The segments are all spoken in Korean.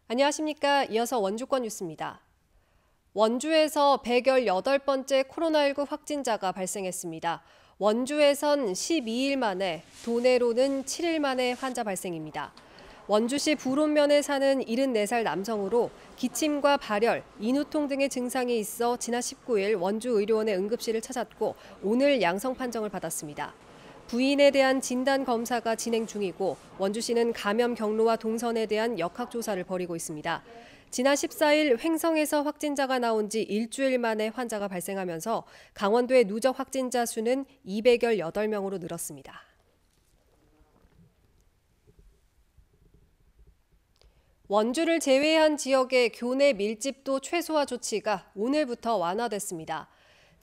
안녕하십니까. 이어서 원주권 뉴스입니다. 원주에서 118번째 코로나19 확진자가 발생했습니다. 원주에선 12일 만에, 도내로는 7일 만에 환자 발생입니다. 원주시 부론면에 사는 74살 남성으로 기침과 발열, 인후통 등의 증상이 있어 지난 19일 원주의료원의 응급실을 찾았고 오늘 양성 판정을 받았습니다. 부인에 대한 진단 검사가 진행 중이고 원주시는 감염 경로와 동선에 대한 역학조사를 벌이고 있습니다. 지난 14일 횡성에서 확진자가 나온 지 일주일 만에 환자가 발생하면서 강원도의 누적 확진자 수는 218명으로 늘었습니다. 원주를 제외한 지역의 교내 밀집도 최소화 조치가 오늘부터 완화됐습니다.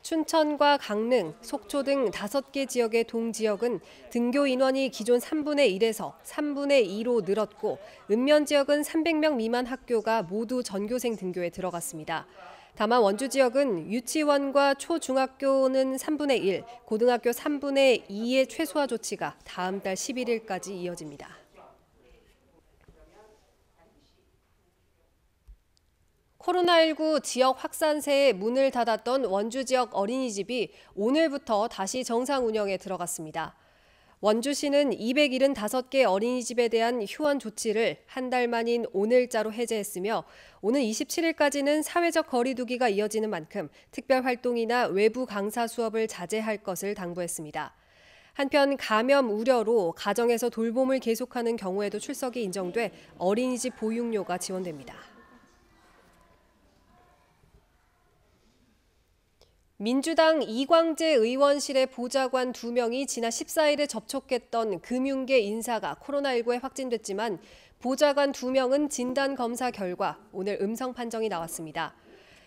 춘천과 강릉, 속초 등 5개 지역의 동지역은 등교 인원이 기존 3분의 1에서 3분의 2로 늘었고 읍면 지역은 300명 미만 학교가 모두 전교생 등교에 들어갔습니다. 다만 원주 지역은 유치원과 초중학교는 3분의 1, 고등학교 3분의 2의 최소화 조치가 다음 달 11일까지 이어집니다. 코로나19 지역 확산세에 문을 닫았던 원주 지역 어린이집이 오늘부터 다시 정상 운영에 들어갔습니다. 원주시는 275개 어린이집에 대한 휴원 조치를 한 달 만인 오늘자로 해제했으며 오는 27일까지는 사회적 거리 두기가 이어지는 만큼 특별 활동이나 외부 강사 수업을 자제할 것을 당부했습니다. 한편 감염 우려로 가정에서 돌봄을 계속하는 경우에도 출석이 인정돼 어린이집 보육료가 지원됩니다. 민주당 이광재 의원실의 보좌관 2명이 지난 14일에 접촉했던 금융계 인사가 코로나19에 확진됐지만 보좌관 2명은 진단검사 결과 오늘 음성 판정이 나왔습니다.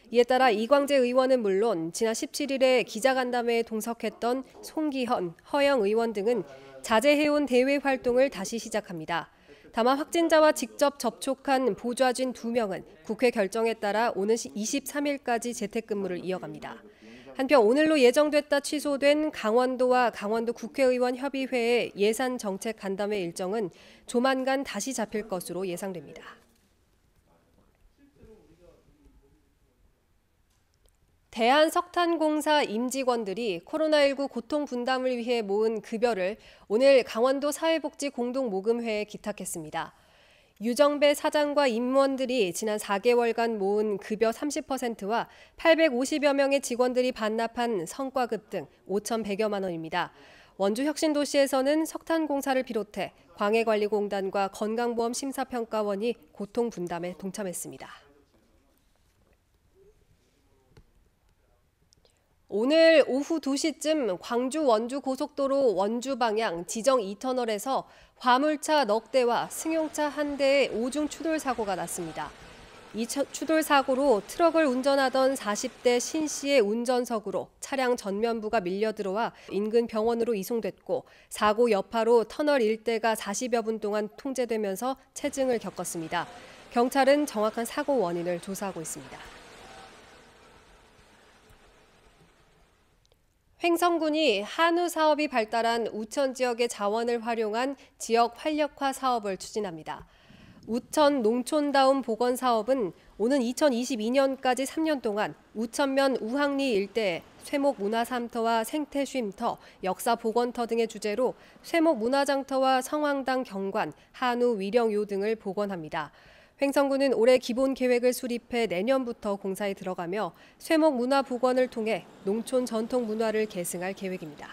이에 따라 이광재 의원은 물론 지난 17일에 기자간담회에 동석했던 송기현, 허영 의원 등은 자제해온 대외 활동을 다시 시작합니다. 다만 확진자와 직접 접촉한 보좌진 2명은 국회 결정에 따라 오는 23일까지 재택근무를 이어갑니다. 한편 오늘로 예정됐다 취소된 강원도와 강원도 국회의원 협의회의 예산 정책 간담회 일정은 조만간 다시 잡힐 것으로 예상됩니다. 대한석탄공사 임직원들이 코로나19 고통 분담을 위해 모은 급여를 오늘 강원도 사회복지공동모금회에 기탁했습니다. 유정배 사장과 임원들이 지난 4개월간 모은 급여 30%와 850여 명의 직원들이 반납한 성과급 등 5,100여만 원입니다. 원주혁신도시에서는 석탄공사를 비롯해 광해관리공단과 건강보험심사평가원이 고통 분담에 동참했습니다. 오늘 오후 2시쯤 광주 원주 고속도로 원주 방향 지정 2터널에서 화물차 넉 대와 승용차 한 대의 오중 추돌 사고가 났습니다. 이 추돌 사고로 트럭을 운전하던 40대 신 씨의 운전석으로 차량 전면부가 밀려 들어와 인근 병원으로 이송됐고 사고 여파로 터널 일대가 40여 분 동안 통제되면서 체증을 겪었습니다. 경찰은 정확한 사고 원인을 조사하고 있습니다. 횡성군이 한우 사업이 발달한 우천 지역의 자원을 활용한 지역 활력화 사업을 추진합니다. 우천 농촌다움 보건 사업은 오는 2022년까지 3년 동안 우천면 우항리 일대에 쇠목문화삼터와 생태쉼터, 역사복원터 등의 주제로 쇠목문화장터와 성황당 경관, 한우 위령요 등을 복원합니다. 횡성군은 올해 기본 계획을 수립해 내년부터 공사에 들어가며 쇠목 문화 복원을 통해 농촌 전통 문화를 계승할 계획입니다.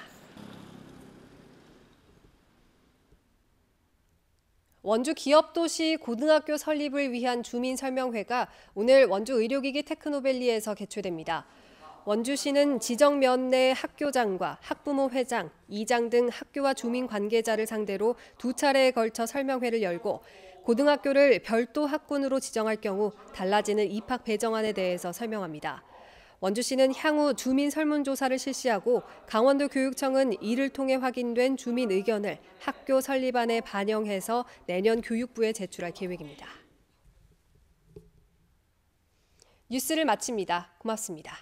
원주 기업도시 고등학교 설립을 위한 주민설명회가 오늘 원주 의료기기 테크노밸리에서 개최됩니다. 원주시는 지정면 내 학교장과 학부모 회장, 이장 등 학교와 주민 관계자를 상대로 2차례에 걸쳐 설명회를 열고 고등학교를 별도 학군으로 지정할 경우 달라지는 입학 배정안에 대해서 설명합니다. 원주시는 향후 주민 설문조사를 실시하고 강원도 교육청은 이를 통해 확인된 주민 의견을 학교 설립안에 반영해서 내년 교육부에 제출할 계획입니다. 뉴스를 마칩니다. 고맙습니다.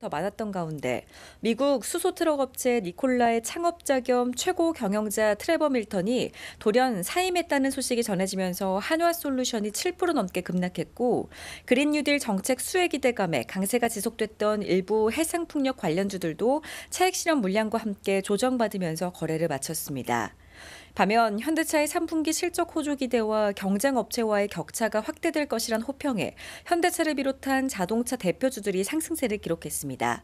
더 많았던 가운데 미국 수소 트럭 업체 니콜라의 창업자 겸 최고 경영자 트레버 밀턴이 돌연 사임했다는 소식이 전해지면서 한화솔루션이 7% 넘게 급락했고 그린 뉴딜 정책 수혜 기대감에 강세가 지속됐던 일부 해상풍력 관련주들도 차익 실현 물량과 함께 조정받으면서 거래를 마쳤습니다. 반면 현대차의 3분기 실적 호조 기대와 경쟁 업체와의 격차가 확대될 것이란 호평에 현대차를 비롯한 자동차 대표주들이 상승세를 기록했습니다.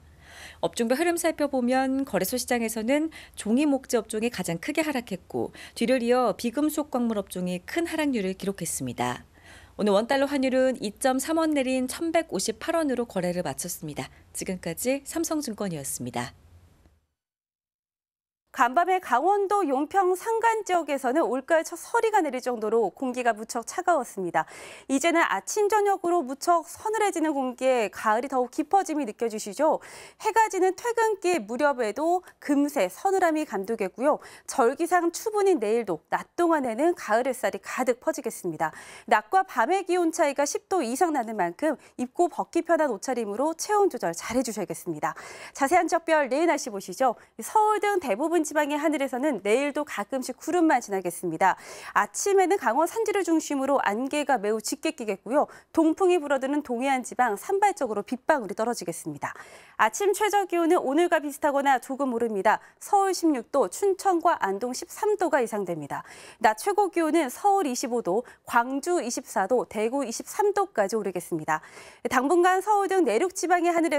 업종별 흐름 살펴보면 거래소 시장에서는 종이 목재 업종이 가장 크게 하락했고 뒤를 이어 비금속 광물 업종이 큰 하락률을 기록했습니다. 오늘 원달러 환율은 2.3원 내린 1,158원으로 거래를 마쳤습니다. 지금까지 삼성증권이었습니다. 간밤에 강원도 용평 산간 지역에서는 올가을 첫 서리가 내릴 정도로 공기가 무척 차가웠습니다. 이제는 아침 저녁으로 무척 서늘해지는 공기에 가을이 더욱 깊어짐이 느껴지시죠? 해가 지는 퇴근길 무렵에도 금세 서늘함이 감도겠고요. 절기상 추분인 내일도 낮 동안에는 가을 햇살이 가득 퍼지겠습니다. 낮과 밤의 기온 차이가 10도 이상 나는 만큼 입고 벗기 편한 옷차림으로 체온 조절 잘 해주셔야겠습니다. 자세한 지역별 내일 날씨 보시죠. 서울 등 대부분 지방의 하늘에서는 내일도 가끔씩 구름만 지나겠습니다. 아침에는 강원 산지를 중심으로 안개가 매우 짙게 끼겠고요. 동풍이 불어드는 동해안 지방 산발적으로 빗방울이 떨어지겠습니다. 아침 최저 기온은 오늘과 비슷하거나 조금 오릅니다. 서울 16도, 춘천과 안동 13도가 예상됩니다. 낮 최고 기온은 서울 25도, 광주 24도, 대구 23도까지 오르겠습니다. 당분간 서울 등 내륙 지방의 하늘에